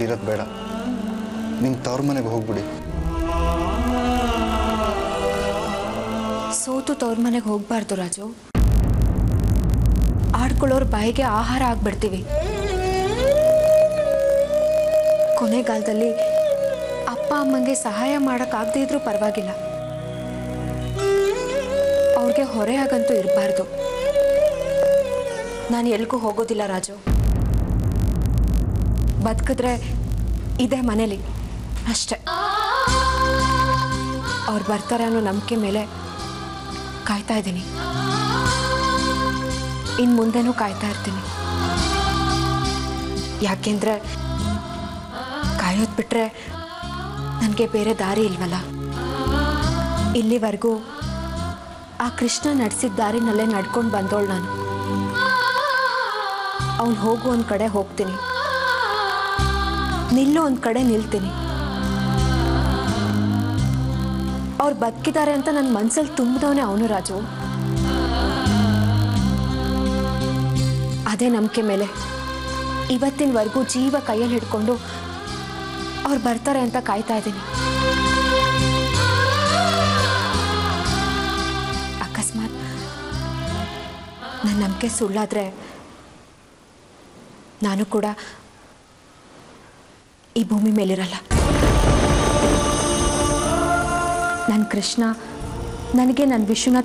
ಇಲ್ಲಿರೋದು ಬೇಡ, ನಿಮ್ಮ ತವ್ರ ಮನೆಗೆ ಹೋಗ್ಬಿಡಿ. ಸೋತು ತವ್ರ ಮನೆಗೆ ಹೋಗ್ಬಾರ್ದು ರಾಜು. ಆಡ್ಕೊಳ್ಳೋರ್ ಬಾಯಿಗೆ ಆಹಾರ ಆಗ್ಬಿಡ್ತೀವಿ. ಕೊನೆಗಾಲದಲ್ಲಿ ಅಪ್ಪ ಅಮ್ಮಂಗೆ ಸಹಾಯ ಮಾಡೋಕ್ಕಾಗದೇ ಇದ್ರೂ ಪರವಾಗಿಲ್ಲ, ಅವ್ರಿಗೆ ಹೊರೆಯಾಗಂತೂ ಇರಬಾರ್ದು. ನಾನು ಎಲ್ಗೂ ಹೋಗೋದಿಲ್ಲ ರಾಜು. ಬದುಕಿದ್ರೆ ಇದೇ ಮನೇಲಿ ಅಷ್ಟೆ. ಅವ್ರು ಬರ್ತಾರೆ ಅನ್ನೋ ನಂಬಿಕೆ ಮೇಲೆ ಕಾಯ್ತಾ ಇದ್ದೀನಿ. ಇನ್ನು ಮುಂದೆನೂ ಕಾಯ್ತಾ ಇರ್ತೀನಿ. ಯಾಕೆಂದ್ರೆ ಕಾಯೋದು ಬಿಟ್ರೆ ನನಗೆ ಬೇರೆ ದಾರಿ ಇಲ್ವಲ್ಲ. ಇಲ್ಲಿವರೆಗೂ ಆ ಕೃಷ್ಣ ನಡೆಸಿದ ದಾರಿನಲ್ಲೇ ನಡ್ಕೊಂಡು ಬಂದೋಳು ನಾನು. ಅವನು ಹೋಗು ಒಂದು ಕಡೆ ಹೋಗ್ತೀನಿ, ನಿಲ್ಲೋ ಒಂದು ಕಡೆ ನಿಲ್ತೀನಿ. ಅವ್ರು ಬದುಕಿದ್ದಾರೆ ಅಂತ ನನ್ನ ಮನಸ್ಸಲ್ಲಿ ತುಂಬಿದವನೇ ಅವನು ರಾಜು. ಅದೇ ನಂಬಿಕೆ ಮೇಲೆ ಇವತ್ತಿನವರೆಗೂ ಜೀವ ಕೈಯಲ್ಲಿ ಹಿಡ್ಕೊಂಡು ಅವ್ರು ಬರ್ತಾರೆ ಅಂತ ಕಾಯ್ತಾ ಇದ್ದೀನಿ. ಅಕಸ್ಮಾತ್ ನನ್ನ ನಂಬಿಕೆ ಸುಳ್ಳಾದ್ರೆ ನಾನು ಕೂಡ ಈ ಭೂಮಿ ಮೇಲಿರಲ್ಲ. ನನ್ನ ಕೃಷ್ಣ ನನಗೆ ನನ್ನ ವಿಷಯನ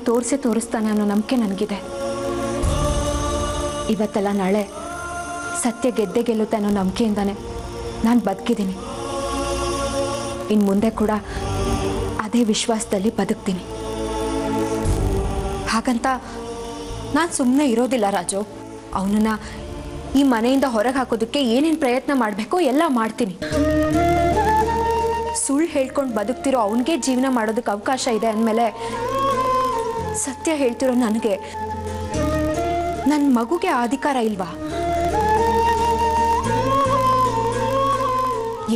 ತೋರಿಸ್ತಾನೆ ಅನ್ನೋ ನಂಬಿಕೆ ನನಗಿದೆ. ಇವತ್ತೆಲ್ಲ ನಾಳೆ ಸತ್ಯ ಗೆದ್ದೆ ಗೆಲ್ಲುತ್ತೆ ಅನ್ನೋ ನಂಬಿಕೆಯಿಂದಾನೆ ನಾನು ಬದುಕಿದ್ದೀನಿ. ಇನ್ನು ಮುಂದೆ ಕೂಡ ಅದೇ ವಿಶ್ವಾಸದಲ್ಲಿ ಬದುಕ್ತೀನಿ. ಹಾಗಂತ ನಾನು ಸುಮ್ಮನೆ ಇರೋದಿಲ್ಲ ರಾಜು. ಅವನನ್ನು ಈ ಮನೆಯಿಂದ ಹೊರಗೆ ಹಾಕೋದಕ್ಕೆ ಏನೇನು ಪ್ರಯತ್ನ ಮಾಡಬೇಕೋ ಎಲ್ಲ ಮಾಡ್ತೀನಿ. ಸುಳ್ಳು ಹೇಳ್ಕೊಂಡು ಬದುಕ್ತಿರೋ ಅವನಿಗೆ ಜೀವನ ಮಾಡೋದಕ್ಕೆ ಅವಕಾಶ ಇದೆ ಅಂದಮೇಲೆ ಸತ್ಯ ಹೇಳ್ತಿರೋ ನನಗೆ, ನನ್ನ ಮಗುಗೆ ಅಧಿಕಾರ ಇಲ್ವಾ?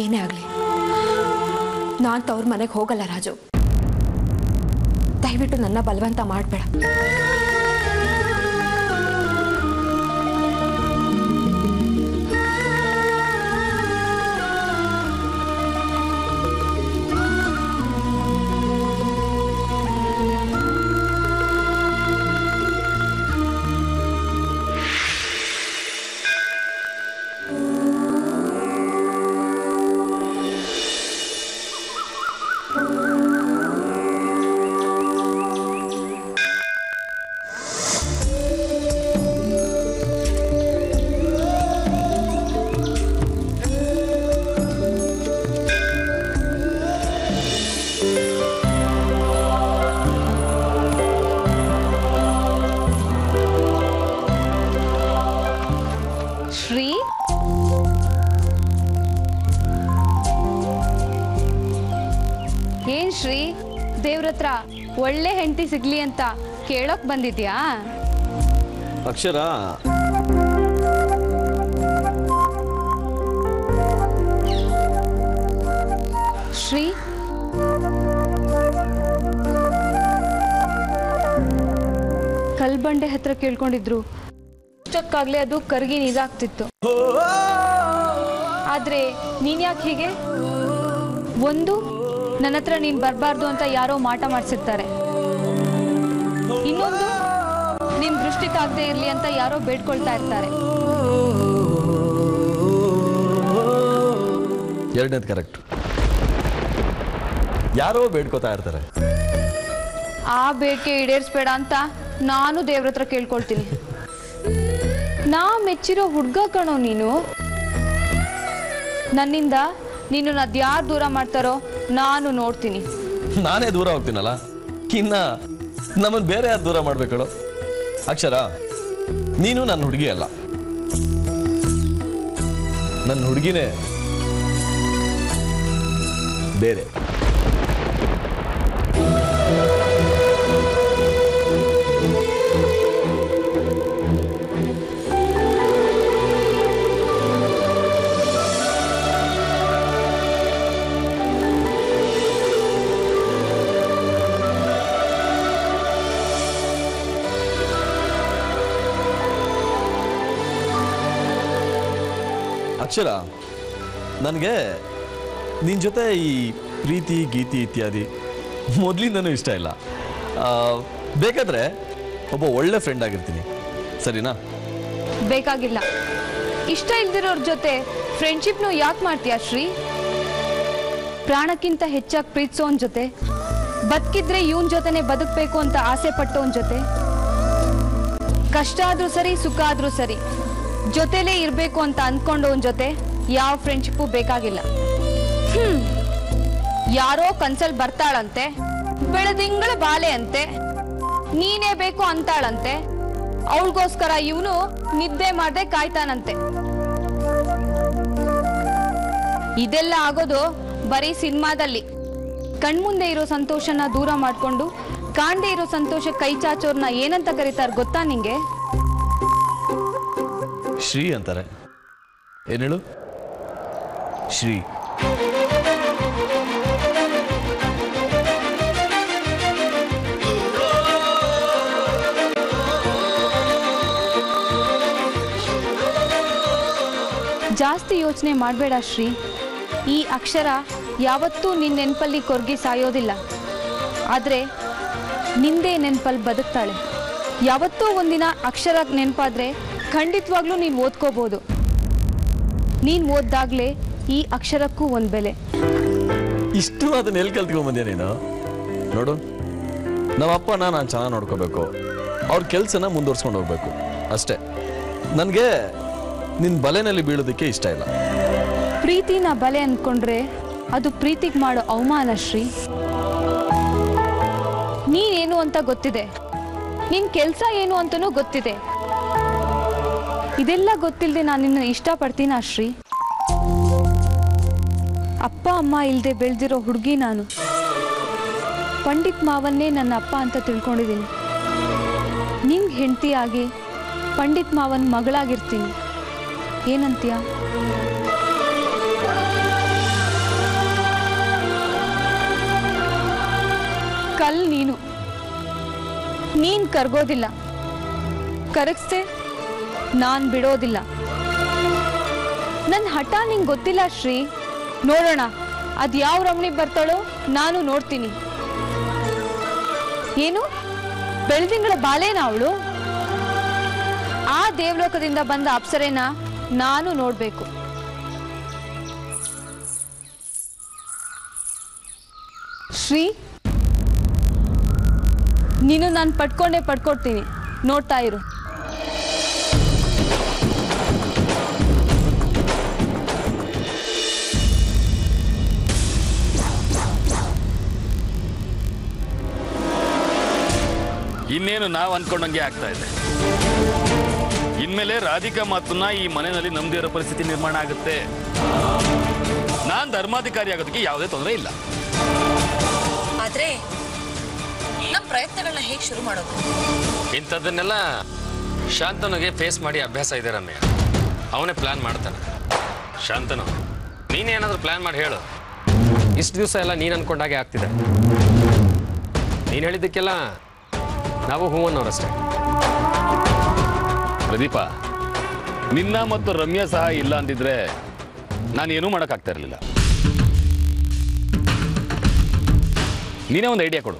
ಏನೇ ಆಗಲಿ ನಾನು ತವ್ರ ಮನೆಗೆ ಹೋಗಲ್ಲ ರಾಜು. ದಯವಿಟ್ಟು ನನ್ನ ಬಲವಂತ ಮಾಡಬೇಡ. ಶ್ರೀ, ಏನ್ ಶ್ರೀ, ದೇವ್ರತ್ರ ಒಳ್ಳೆ ಹೆಂಡತಿ ಸಿಗ್ಲಿ ಅಂತ ಕೇಳೋಕ್ ಬಂದಿದ್ಯಾ? ಅಕ್ಷರ, ಶ್ರೀ, ಕಲ್ಬಂಡೆ ಹತ್ರ ಕೇಳ್ಕೊಂಡಿದ್ರು. ಇಷ್ಟಕ್ಕಾಗ್ಲೇ ಅದು ಕರ್ಗಿ ನೀರಾಗ್ತಿತ್ತು. ಆದ್ರೆ ನೀನ್ ಯಾಕೆ ಹೀಗೆ? ಒಂದು, ನನ್ನ ಹತ್ರ ನೀನ್ ಬರಬಾರ್ದು ಅಂತ ಯಾರೋ ಮಾಟ ಮಾಡಿಸಿರ್ತಾರೆ. ಇನ್ನೊಂದು, ನಿಮ್ ದೃಷ್ಟಿ ತಾಗದೆ ಇರ್ಲಿ ಅಂತ ಯಾರೋ ಬೇಡ್ಕೊಳ್ತಾ ಇರ್ತಾರೆ. ಎರಡನೇದು ಕರೆಕ್ಟ್. ಯಾರೋ ಬೇಡ್ಕೋತಾ ಇರ್ತಾರೆ. ಆ ಬೇಡಿಕೆ ಈಡೇರಿಸ್ಬೇಡ ಅಂತ ನಾನು ದೇವ್ರ ಹತ್ರ ಕೇಳ್ಕೊಳ್ತೀನಿ. ನಾ ಮೆಚ್ಚಿರೋ ಹುಡ್ಗ ಕಣೋ ನೀನು. ನನ್ನಿಂದ ನೀನು ಅದ್ಯಾರು ದೂರ ಮಾಡ್ತಾರೋ ನಾನು ನೋಡ್ತೀನಿ. ನಾನೇ ದೂರ ಹೋಗ್ತೀನಲ್ಲ, ಇನ್ನ ನಮ್ಮನ್ನು ಬೇರೆ ಯಾರು ದೂರ ಮಾಡ್ಬೇಕಳು? ಅಕ್ಷರ, ನೀನು ನನ್ನ ಹುಡುಗಿ ಅಲ್ಲ, ನನ್ನ ಹುಡುಗಿನೇ ಬೇರೆ. ಅಕ್ಷರ, ನನಗೆ ನಿನ್ನ ಜೊತೆ ಈ ಪ್ರೀತಿ ಗೀತಿ ಇತ್ಯಾದಿ ಮೊದಲಿಂದನೂ ಇಷ್ಟ ಇಲ್ಲ. ಬೇಕಾದರೆ ಒಬ್ಬ ಒಳ್ಳೆ ಫ್ರೆಂಡ್ ಆಗಿರ್ತೀನಿ, ಸರಿನಾ? ಬೇಕಾಗಿಲ್ಲ. ಇಷ್ಟ ಇಲ್ದಿರೋರ್ ಜೊತೆ ಫ್ರೆಂಡ್ಶಿಪ್ನು ಯಾಕೆ ಮಾಡ್ತೀಯಾ ಶ್ರೀ? ಪ್ರಾಣಕ್ಕಿಂತ ಹೆಚ್ಚಾಗಿ ಪ್ರೀತಿಸೋನ್ ಜೊತೆ, ಬದುಕಿದ್ರೆ ಇವನ್ ಜೊತೆನೆ ಬದುಕಬೇಕು ಅಂತ ಆಸೆ ಪಟ್ಟೋನ್ ಜೊತೆ, ಕಷ್ಟ ಆದ್ರೂ ಸರಿ ಸುಖ ಆದ್ರೂ ಸರಿ ಜೊತೆಲೇ ಇರಬೇಕು ಅಂತ ಅಂದ್ಕೊಂಡವನ್ ಜೊತೆ ಯಾವ ಫ್ರೆಂಡ್ಶಿಪ್ಪು ಬೇಕಾಗಿಲ್ಲ. ಯಾರೋ ಕನ್ಸಲ್ ಬರ್ತಾಳಂತೆ, ಬೆಳೆದಿಂಗಳ ಬಾಲೆ ಅಂತೆ, ನೀನೇ ಬೇಕು ಅಂತಾಳಂತೆ, ಅವಳಿಗೋಸ್ಕರ ಇವನು ನಿದ್ದೆ ಮಾಡದೆ ಕಾಯ್ತಾನಂತೆ. ಇದೆಲ್ಲ ಆಗೋದು ಬರೀ ಸಿನಿಮಾದಲ್ಲಿ. ಕಣ್ಮುಂದೆ ಇರೋ ಸಂತೋಷನ ದೂರ ಮಾಡ್ಕೊಂಡು ಕಾಣದೇ ಇರೋ ಸಂತೋಷ ಕೈ ಚಾಚೋರ್ನ ಏನಂತ ಕರೀತಾರೆ ಗೊತ್ತಾ ನಿಂಗೆ? ಶ್ರೀ ಅಂತಾರೆ. ಏನ್ ಹೇಳು? ಶ್ರೀ. ಜಾಸ್ತಿ ಯೋಚನೆ ಮಾಡಬೇಡ ಶ್ರೀ. ಈ ಅಕ್ಷರ ಯಾವತ್ತೂ ನಿನ್ನ ನೆನಪಲ್ಲಿ ಕೊರ್ಗಿ ಸಾಯೋದಿಲ್ಲ, ಆದರೆ ನಿಂದೇ ನೆನಪಲ್ಲಿ ಬದುಕ್ತಾಳೆ. ಯಾವತ್ತೂ ಒಂದಿನ ಅಕ್ಷರ ನೆನಪಾದ್ರೆ ಖಂಡಿತವಾಗ್ಲೂ ನೀನು ಓದ್ಕೋಬೋದು. ನೀನು ಓದ್ದಾಗಲೇ ಈ ಅಕ್ಷರಕ್ಕೂ ಒಂದು ಬೆಲೆ. ಇಷ್ಟು ಅದನ್ನ ಎಲ್ಲಿ ಕಲ್ತ್ಕೊಂಡ್ಬಂದ್ಯಾ ನೀನು? ನೋಡು, ನಮ್ಮ ಅಪ್ಪನ ನಾನು ಚೆನ್ನಾಗಿ ನೋಡ್ಕೋಬೇಕು, ಅವ್ರ ಕೆಲಸನ ಮುಂದುವರ್ಸ್ಕೊಂಡು ಹೋಗ್ಬೇಕು ಅಷ್ಟೇ. ನನಗೆ ನಿನ್ನ ಬಲೆನಲ್ಲಿ ಬೀಳೋದಕ್ಕೆ ಇಷ್ಟ ಇಲ್ಲ. ಪ್ರೀತಿನ ಬಲೆ ಅಂದ್ಕೊಂಡ್ರೆ ಅದು ಪ್ರೀತಿಗೆ ಮಾಡೋ ಅವಮಾನ ಶ್ರೀ. ನೀನೇನು ಅಂತ ಗೊತ್ತಿದೆ, ನಿನ್ ಕೆಲಸ ಏನು ಅಂತನೂ ಗೊತ್ತಿದೆ. ಇದೆಲ್ಲ ಗೊತ್ತಿಲ್ಲದೆ ನಾನು ನಿನ್ನ ಇಷ್ಟಪಡ್ತೀನ ಶ್ರೀ? ಅಪ್ಪ ಅಮ್ಮ ಇಲ್ಲದೆ ಬೆಳೆದಿರೋ ಹುಡುಗಿ ನಾನು. ಪಂಡಿತ್ ಮಾವನ್ನೇ ನನ್ನ ಅಪ್ಪ ಅಂತ ತಿಳ್ಕೊಂಡಿದ್ದೀನಿ. ನಿಂಗೆ ಹೆಂಡತಿಯಾಗಿ ಪಂಡಿತ್ ಮಾವನ್ ಮಗಳಾಗಿರ್ತೀನಿ. ಏನಂತೀಯ? ಕಲ್ ನೀನ್ ಕರ್ಗೋದಿಲ್ಲ, ಕರಗಿಸ್ದೆ ನಾನ್ ಬಿಡೋದಿಲ್ಲ. ನನ್ನ ಹಠ ನಿಂಗೆ ಗೊತ್ತಿಲ್ಲ ಶ್ರೀ. ನೋಡೋಣ ಅದ್ ಯಾವ ರಮಣಿ ಬರ್ತಾಳೋ ನಾನು ನೋಡ್ತೀನಿ. ಏನು ಬೆಳ್ದಿಂಗಳ ಬಾಲೇನ ಅವಳು? ಆ ದೇವಲೋಕದಿಂದ ಬಂದ ಅಪ್ಸರೆನ ನಾನು ನೋಡ್ಬೇಕು. ಶ್ರೀ, ನೀನು ನಾನು ಪಡ್ಕೊಡ್ತೀನಿ, ನೋಡ್ತಾ ಇರು. ಇನ್ನೇನು ನಾವು ಅನ್ಕೊಂಡಂಗೆ ಆಗ್ತಾ ಇದೆ. ಇನ್ಮೇಲೆ ರಾಧಿಕಾ ಮಾತನ್ನ ಈ ಮನೆಯಲ್ಲಿ ನಮ್ದೇ ಇರೋ ಪರಿಸ್ಥಿತಿ ನಿರ್ಮಾಣ ಆಗುತ್ತೆ. ನಾನ್ ಧರ್ಮಾಧಿಕಾರಿ ಆಗೋದಕ್ಕೆ ಯಾವುದೇ ತೊಂದರೆ ಇಲ್ಲ. ಆದ್ರೆ ನಮ್ಮ ಪ್ರಯತ್ನಗಳನ್ನ ಹೇಗೆ ಶುರು ಮಾಡೋದು? ಇಂಥದ್ದನ್ನೆಲ್ಲ ಶಾಂತನುಗೆ ಫೇಸ್ ಮಾಡಿ ಅಭ್ಯಾಸ ಇದೆ ರಮ್ಯ. ಅವನೇ ಪ್ಲಾನ್ ಮಾಡ್ತಾನೆ. ಶಾಂತನು, ನೀನೇನಾದ್ರೂ ಪ್ಲಾನ್ ಮಾಡಿ ಹೇಳು. ಇಷ್ಟು ದಿವಸ ಎಲ್ಲ ನೀನು ಅನ್ಕೊಂಡಾಗೆ ಆಗ್ತಿದೆ. ನೀನು ಹೇಳಿದ್ದಕ್ಕೆಲ್ಲ ನಾವು ಹೂ ಅನ್ನೋರಷ್ಟೇ. ಪ್ರದೀಪ, ನಿನ್ನ ಮತ್ತು ರಮ್ಯಾ ಸಹ ಇಲ್ಲ ಅಂದಿದ್ರೆ ನಾನೇನೂ ಮಾಡೋಕ್ಕಾಗ್ತಾ ಇರಲಿಲ್ಲ. ನೀನೇ ಒಂದು ಐಡಿಯಾ ಕೊಡು.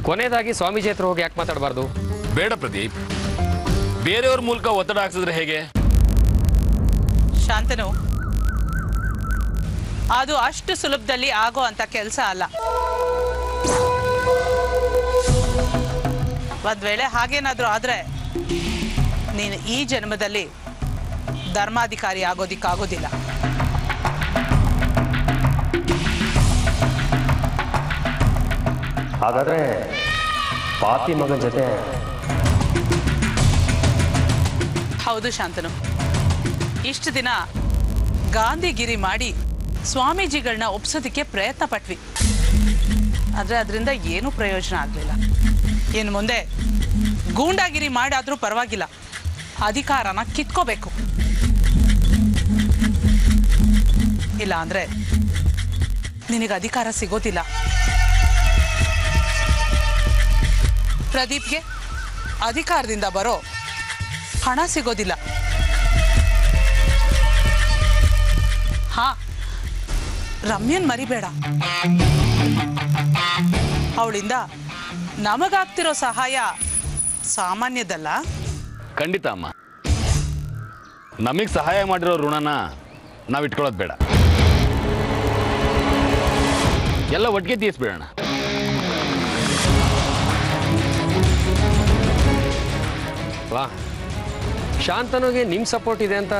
ಕೊನೆಯದಾಗಿ ಸ್ವಾಮೀಜಿ ಹತ್ರ ಹೋಗಿ ಯಾಕೆ ಮಾತಾಡಬಾರ್ದು? ಬೇಡ ಪ್ರದೀಪ್, ಬೇರೆಯವ್ರ ಮೂಲಕ ಒತ್ತಡ ಹಾಕ್ಸಿದ್ರೆ ಹೇಗೆ? ಶಾಂತನು, ಅದು ಅಷ್ಟು ಸುಲಭದಲ್ಲಿ ಆಗೋ ಅಂತ ಕೆಲಸ ಅಲ್ಲ. ಒಂದ್ ವೇಳೆ ಹಾಗೇನಾದ್ರೂ ಆದ್ರೆ ನೀನು ಈ ಜನ್ಮದಲ್ಲಿ ಧರ್ಮಾಧಿಕಾರಿ ಆಗೋದಿಕ್ಕಾಗೋದಿಲ್ಲ. ಹಾಗಾದ್ರೆ ಪಾಪಿ ಮಗನ ಜೊತೆ? ಹೌದು ಶಾಂತನು, ಇಷ್ಟು ದಿನ ಗಾಂಧಿಗಿರಿ ಮಾಡಿ ಸ್ವಾಮೀಜಿಗಳನ್ನ ಒಪ್ಸೋದಕ್ಕೆ ಪ್ರಯತ್ನ ಪಟ್ವಿ. ಆದ್ರೆ ಅದರಿಂದ ಏನೂ ಪ್ರಯೋಜನ ಆಗಲಿಲ್ಲ. ಇನ್ನು ಮುಂದೆ ಗೂಂಡಾಗಿರಿ ಮಾಡಾದ್ರೂ ಪರವಾಗಿಲ್ಲ, ಅಧಿಕಾರನ ಕಿತ್ಕೋಬೇಕು. ಇಲ್ಲ ಅಂದ್ರೆ ನಿನಗೆ ಅಧಿಕಾರ ಸಿಗೋದಿಲ್ಲ. ಪ್ರದೀಪ್ಗೆ ಅಧಿಕಾರದಿಂದ ಬರೋ ಹಣ ಸಿಗೋದಿಲ್ಲ. ಹಾ, ರಮ್ಯನ್ ಮರಿಬೇಡ. ಅವಳಿಂದ ನಮಗಾಗ್ತಿರೋ ಸಹಾಯ ಸಾಮಾನ್ಯದಲ್ಲ. ಖಂಡಿತ ಅಮ್ಮ, ನಮಗೆ ಸಹಾಯ ಮಾಡಿರೋ ಋಣನ ನಾವು ಇಟ್ಕೊಳ್ಳೋದು ಬೇಡ, ಎಲ್ಲ ಒಟ್ಟಿಗೆ ತೀರಿಸ್ಬಿಡೋಣ. ವಾ, ಶಾಂತನುಗೆ ನಿಮ್ಮ ಸಪೋರ್ಟ್ ಇದೆ ಅಂತ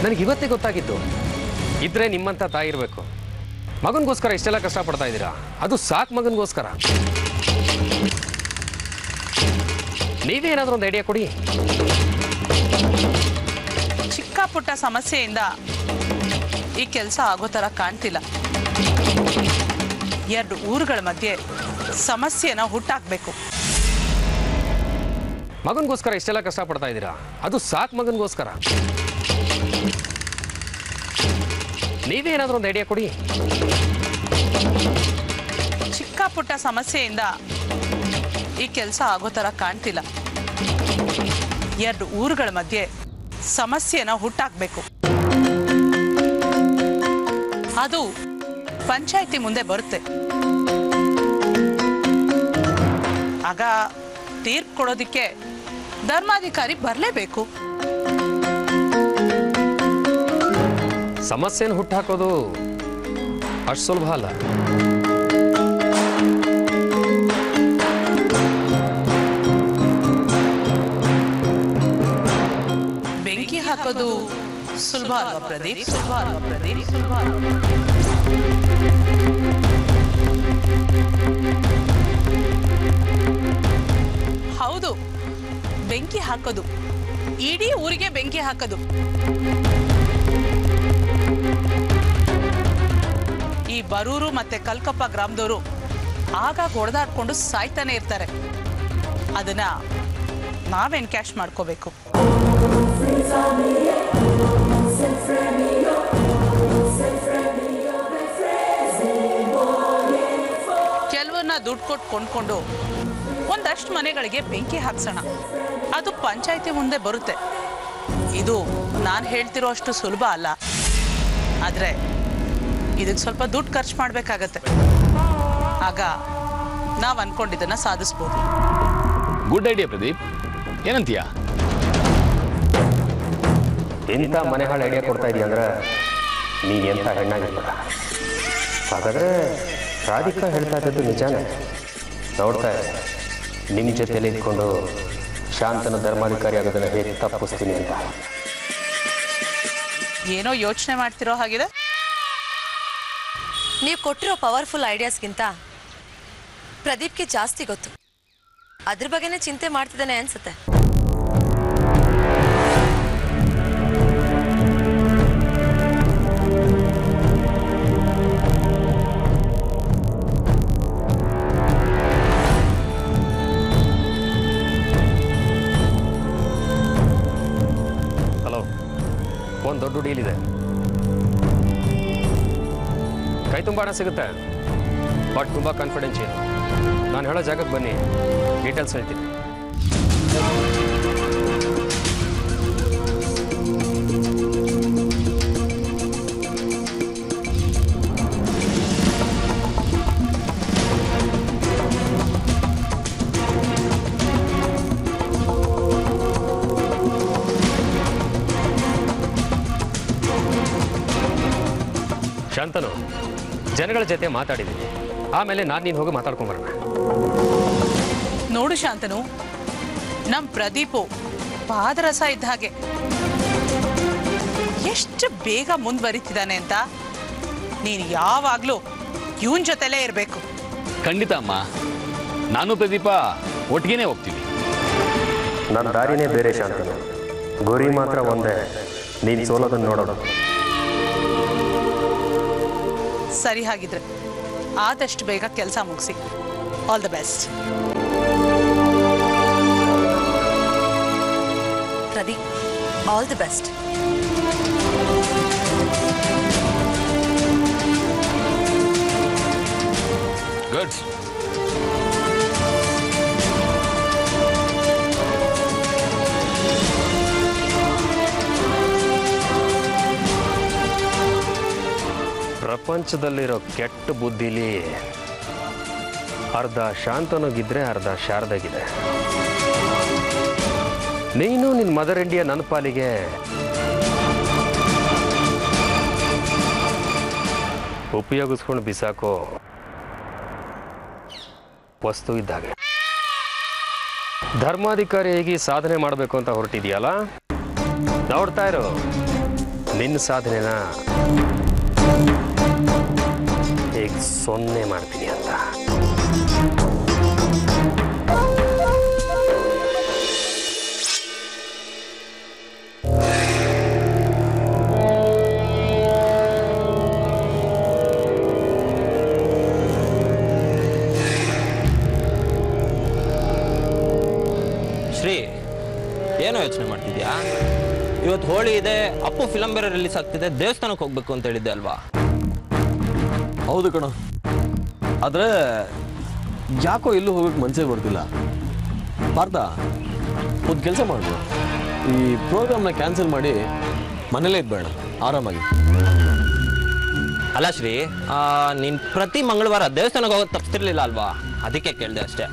ನನಗೆ ಇವತ್ತೇ ಗೊತ್ತಾಗಿತ್ತು. ಇದ್ರೆ ನಿಮ್ಮಂಥ ತಾಯಿ ಇರಬೇಕು. ಮಗನಿಗೋಸ್ಕರ ಇಷ್ಟೆಲ್ಲ ಕಷ್ಟಪಡ್ತಾ ಇದ್ದೀರಾ, ಅದು ಸಾಕು ಮಗನಿಗೋಸ್ಕರ. ನೀವೇ ಏನಾದರೂ ಒಂದು ಐಡಿಯಾ ಕೊಡಿ. ಚಿಕ್ಕ ಪುಟ್ಟ ಸಮಸ್ಯೆಯಿಂದ ಈ ಕೆಲಸ ಆಗೋ ಥರ ಕಾಣ್ತಿಲ್ಲ. 2 ಊರುಗಳ ಮಧ್ಯೆ ಸಮಸ್ಯೆನ ಹುಟ್ಟಾಕ್ಬೇಕು. ಮಗನಿಗೋಸ್ಕರ ಇಷ್ಟೆಲ್ಲ ಕಷ್ಟಪಡ್ತಾ ಇದ್ದೀರಾ, ಅದು ಸಾಕು ಮಗನಿಗೋಸ್ಕರ. ನೀವೇ ಏನಾದರೂ ಒಂದು ಐಡಿಯಾ ಕೊಡಿ. ಚಿಕ್ಕ ಪುಟ್ಟ ಸಮಸ್ಯೆಯಿಂದ ಈ ಕೆಲಸ ಆಗೋ ಥರ ಕಾಣ್ತಿಲ್ಲ. 2 ಊರುಗಳ ಮಧ್ಯೆ ಸಮಸ್ಯೆನ ಹುಟ್ಟಾಕ್ಬೇಕು. ಅದು ಪಂಚಾಯಿತಿ ಮುಂದೆ ಬರುತ್ತೆ. ಆಗ ತೀರ್ಪು ಕೊಡೋದಿಕ್ಕೆ ಧರ್ಮಾಧಿಕಾರಿ ಬರಲೇಬೇಕು. ಸಮಸ್ಯೆನ ಹುಟ್ಟಾಕೋದು ಅಷ್ಟು ಸುಲಭ ಅಲ್ಲ. ಬೆಂಕಿ ಹಾಕೋದು ಸುಲಭ ಅಲ್ವಾ ಪ್ರದೀಪ್? ಸುಲಭ ಅಲ್ವಾ ಪ್ರದೀಪ್? ಸುಲಭ ಅಲ್ವಾ? ಹೌದು, ಬೆಂಕಿ ಹಾಕೋದು, ಇಡೀ ಊರಿಗೆ ಬೆಂಕಿ ಹಾಕೋದು. ಈ ಬರೂರು ಮತ್ತೆ ಕಲ್ಕಪ್ಪ ಗ್ರಾಮದವರು ಆಗಾಗ ಹೊಡೆದಾಡ್ಕೊಂಡು ಸಾಯ್ತಾನೆ ಇರ್ತಾರೆ. ಅದನ್ನ ನಾವೇನ್ ಕ್ಯಾಶ್ ಮಾಡ್ಕೋಬೇಕು. ಕೆಲವನ್ನ ದುಡ್ಡು ಕೊಟ್ಟು ಕೊಂಡ್ಕೊಂಡು ಒಂದಷ್ಟು ಮನೆಗಳಿಗೆ ಬೆಂಕಿ ಹಾಕ್ಸೋಣ. ಅದು ಪಂಚಾಯಿತಿ ಮುಂದೆ ಬರುತ್ತೆ. ಇದು ನಾನು ಹೇಳ್ತಿರೋ ಅಷ್ಟು ಸುಲಭ ಅಲ್ಲ. ಆದರೆ ಇದಕ್ಕೆ ಸ್ವಲ್ಪ ದುಡ್ಡು ಖರ್ಚು ಮಾಡಬೇಕಾಗತ್ತೆ. ಆಗ ನಾವು ಅನ್ಕೊಂಡಿದ್ದನ್ನ ಸಾಧಿಸ್ಬೋದು. ಗುಡ್ ಐಡಿಯಾ ಪ್ರದೀಪ್, ಏನಂತೀಯ? ಎಂಥ ಮನೆ ಹಾಳು ಐಡಿಯಾ ಕೊಡ್ತಾ ಇದೀಯ ಅಂದ್ರೆ ನೀನು ಎಂಥ ಹೆಣ್ಣಾಗಿರ್ಬೇಡ. ಹಾಗಾದರೆ ರಾಧಿಕಾ ಹೇಳ್ತಾ ಇದ್ದದ್ದು ನಿಜಾನೇ. ನೋಡ್ತಾ ನಿಮ್ಮ ಜೊತೆಯಲ್ಲಿ ಇಟ್ಕೊಂಡು ಶಾಂತನ ಧರ್ಮಾಧಿಕಾರಿ ಆಗೋದನ್ನು ಹೇಗೆ ತಪ್ಪಿಸ್ತೀನಿ ಅಂತ. ಏನೋ ಯೋಚನೆ ಮಾಡ್ತಿರೋ ಹಾಗಿದೆ. ನೀವು ಕೊಟ್ಟಿರೋ ಪವರ್ಫುಲ್ ಐಡಿಯಾಸ್ಗಿಂತ ಪ್ರದೀಪ್ಗೆ ಜಾಸ್ತಿ ಗೊತ್ತು. ಅದ್ರ ಬಗ್ಗೆನೇ ಚಿಂತೆ ಮಾಡ್ತಿದ್ದಾನೆ ಅನ್ಸುತ್ತೆ. ಹಲೋ, ಒಂದು ದೊಡ್ಡ ಡೀಲ್ ಇದೆ. ಕೈ ತುಂಬ ಹಣ ಸಿಗುತ್ತೆ, ಬಟ್ ತುಂಬ ಕಾನ್ಫಿಡೆನ್ಷಿಯಲ್. ನಾನು ಹೇಳೋ ಜಾಗಕ್ಕೆ ಬನ್ನಿ, ಡೀಟೇಲ್ಸ್ ಹೇಳ್ತೀನಿ. ಶಾಂತನು ಜನಗಳ ಜೊತೆ ಮಾತಾಡಿದ್ದೀನಿ. ಆಮೇಲೆ ನೀನು ಹೋಗಿ ಮಾತಾಡ್ಕೊಂಬರೋಣ. ನೋಡು ಶಾಂತನು, ನಮ್ಮ ಪ್ರದೀಪು ಪಾದರಸ ಇದ್ದ ಹಾಗೆ. ಎಷ್ಟು ಬೇಗ ಮುಂದುವರಿತಿದ್ದಾನೆ ಅಂತ. ನೀನು ಯಾವಾಗಲೂ ಇವನ್ ಜೊತೆಲೇ ಇರಬೇಕು. ಖಂಡಿತ ಅಮ್ಮ, ನಾನು ಪ್ರದೀಪ ಒಟ್ಟಿಗೆನೇ ಹೋಗ್ತೀವಿ. ನನ್ನ ದಾರಿನೇ ಬೇರೆ ಶಾಂತನು, ಗುರಿ ಮಾತ್ರ ಒಂದೇ, ನೀನು ಸೋಲೋದನ್ನು ನೋಡೋದು. ಸರಿ, ಹಾಗಿದ್ರೆ ಆದಷ್ಟು ಬೇಗ ಕೆಲಸ ಮುಗಿಸಿ. All the best. Pradeep, all the best. Good. ಪ್ರಪಂಚದಲ್ಲಿರೋ ಕೆಟ್ಟ ಬುದ್ಧಿಲಿ ಅರ್ಧ ಶಾಂತನೋಗಿದ್ರೆ ಅರ್ಧ ಶಾರದಾಗಿದೆ. ನೀನು ನಿನ್ನ ಮದರ್ ಇಂಡಿಯಾ ನನ್ನ ಪಾಲಿಗೆ ಉಪಯೋಗಿಸ್ಕೊಂಡು ಬಿಸಾಕೋ ವಸ್ತು ಇದ್ದಾಗೆ. ಧರ್ಮಾಧಿಕಾರಿಯಾಗಿ ಸಾಧನೆ ಮಾಡಬೇಕು ಅಂತ ಹೊರಟಿದೆಯಲ್ಲ, ನೋಡ್ತಾ ಇರೋ ನಿನ್ನ ಸಾಧನೆನ ಈಗ 0 ಮಾಡ್ತೀನಿ ಅಂತ. ಶ್ರೀ, ಏನೋ ಯೋಚನೆ ಮಾಡ್ತಿದ್ಯಾ? ಇವತ್ತು ಹೋಳಿ ಇದೆ, ಅಪ್ಪು ಫಿಲಂ ಬೇರೆ ರಿಲೀಸ್ ಆಗ್ತಿದೆ, ದೇವಸ್ಥಾನಕ್ಕೆ ಹೋಗ್ಬೇಕು ಅಂತ ಹೇಳಿದ್ದೆ ಅಲ್ವಾ? ಹೌದು ಕಣ, ಆದರೆ ಯಾಕೋ ಎಲ್ಲೂ ಹೋಗಕ್ಕೆ ಮನಸ್ಸೇ ಬರ್ತಿಲ್ಲ. ಪಾರ್ಥ, ಒಂದು ಕೆಲಸ ಮಾಡು, ಈ ಪ್ರೋಗ್ರಾಮ್ನ ಕ್ಯಾನ್ಸಲ್ ಮಾಡಿ ಮನೇಲೇ ಇದ್ಬೇಡ, ಆರಾಮಾಗಿ. ಅಲ್ಲ ಶ್ರೀ, ನೀನು ಪ್ರತಿ ಮಂಗಳವಾರ ದೇವಸ್ಥಾನಕ್ಕೆ ಹೋಗೋದು ತಪ್ಪಿಸ್ತಿರ್ಲಿಲ್ಲ ಅಲ್ವಾ? ಅದಕ್ಕೆ ಕೇಳಿದೆ ಅಷ್ಟೇ.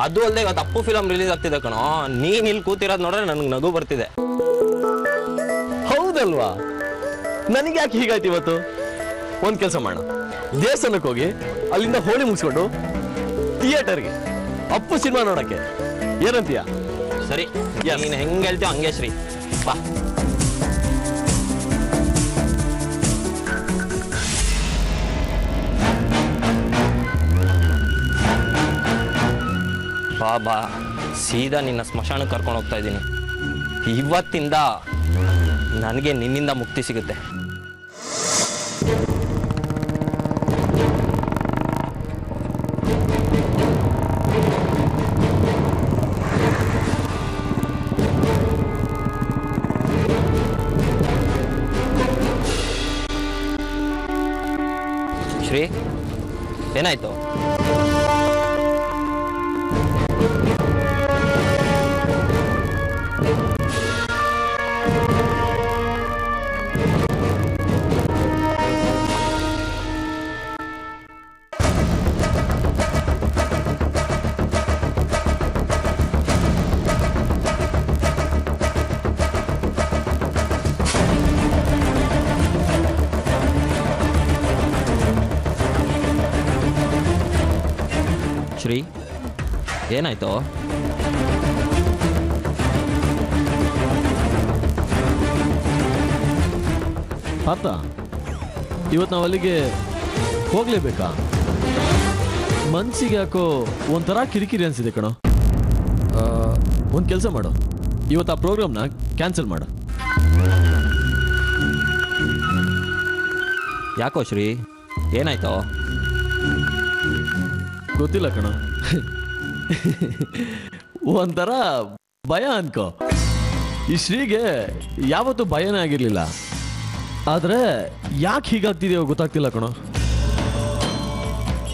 ಅದು ಅಲ್ಲದೆ ಇವತ್ತು ಅಪ್ಪು ಫಿಲಂ ರಿಲೀಸ್ ಆಗ್ತಿದೆ ಕಣೋ, ನೀನು ಇಲ್ಲಿ ಕೂತಿರೋದು ನೋಡ್ರೆ ನನಗೆ ನಗು ಬರ್ತಿದೆ. ಹೌದಲ್ವಾ? ನನಗೆ ಯಾಕೆ ಹೀಗಾಯ್ತು ಇವತ್ತು? ಒಂದು ಕೆಲಸ ಮಾಡೋಣ, ದೇವಸ್ಥಾನಕ್ಕೆ ಹೋಗಿ ಅಲ್ಲಿಂದ ಹೋಳಿ ಮುಗಿಸ್ಕೊಂಡು ಥಿಯೇಟರ್ಗೆ ಅಪ್ಪು ಸಿನಿಮಾ ನೋಡಕ್ಕೆ, ಏನಂತೀಯ? ಸರಿ, ನೀನು ಹೆಂಗೆ ಹೇಳ್ತೀವ ಹಂಗೆ ಶ್ರೀ, ಬಾ. ಬಾ, ಸೀದಾ ನಿನ್ನ ಸ್ಮಶಾನಕ್ಕೆ ಕರ್ಕೊಂಡು ಹೋಗ್ತಾ ಇದ್ದೀನಿ. ಇವತ್ತಿಂದ ನನಗೆ ನಿನ್ನಿಂದ ಮುಕ್ತಿ ಸಿಗುತ್ತೆ. ಶ್ರೀ, ಏನಾಯ್ತು? ಶ್ರೀ, ಏನಾಯ್ತು? ಪಾರ್ಥ, ಇವತ್ತು ನಾವು ಅಲ್ಲಿಗೆ ಹೋಗ್ಲೇಬೇಕಾ? ಮನ್ಸಿಗೆ ಯಾಕೋ ಒಂಥರ ಕಿರಿಕಿರಿ ಅನ್ಸಿದೆ ಕಣೋ. ಒಂದು ಕೆಲಸ ಮಾಡು, ಇವತ್ತು ಆ ಪ್ರೋಗ್ರಾಮ್ನ ಕ್ಯಾನ್ಸಲ್ ಮಾಡು. ಯಾಕೋ ಶ್ರೀ, ಏನಾಯ್ತು? ಗೊತ್ತಿಲ್ಲ ಕಣ, ಒಂಥರ ಭಯ ಅನ್ಕೋ. ಈ ಶ್ರೀಗೆ ಯಾವತ್ತೂ ಭಯನೇ ಆಗಿರ್ಲಿಲ್ಲ, ಆದ್ರೆ ಯಾಕೆ ಹೀಗಾಗ್ತಿದೆಯೋ ಗೊತ್ತಾಗ್ತಿಲ್ಲ ಕಣೋ.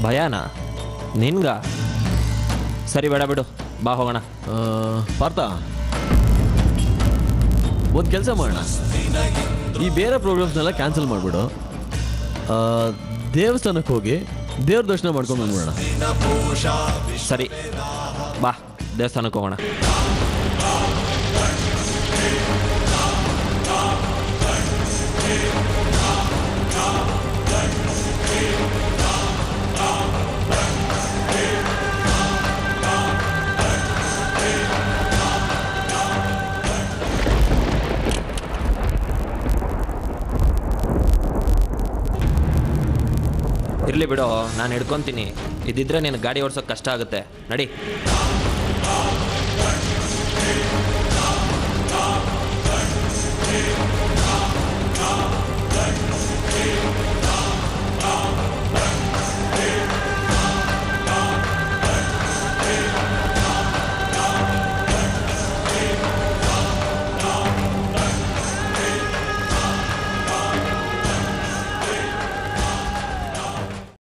ಭಯಾನ ನಿನ್ಗ? ಸರಿ, ಬೇಡ ಬಿಡು, ಬಾ ಹೋಗೋಣ. ಪಾರ್ಥ, ಒಂದು ಕೆಲಸ ಮಾಡೋಣ, ಈ ಬೇರೆ ಪ್ರೋಗ್ರಾಮ್ಸ್ನೆಲ್ಲ ಕ್ಯಾನ್ಸಲ್ ಮಾಡಿಬಿಡು, ದೇವಸ್ಥಾನಕ್ಕೆ ಹೋಗಿ ದೇವ್ರ ದರ್ಶನ ಮಾಡ್ಕೊಂಡು ಬಂದ್ಬಿಡೋಣ. ಸರಿ, ಬಾ ದೇವಸ್ಥಾನಕ್ಕೆ ಹೋಗೋಣ. ಇರ್ಲಿ ಬಿಡು, ನಾನು ಹಿಡ್ಕೊಂತೀನಿ. ಇದಿದ್ರೆ ನಿನ್ನ ಗಾಡಿ ಓಡಿಸೋಕೆ ಕಷ್ಟ ಆಗುತ್ತೆ. ನಡಿ.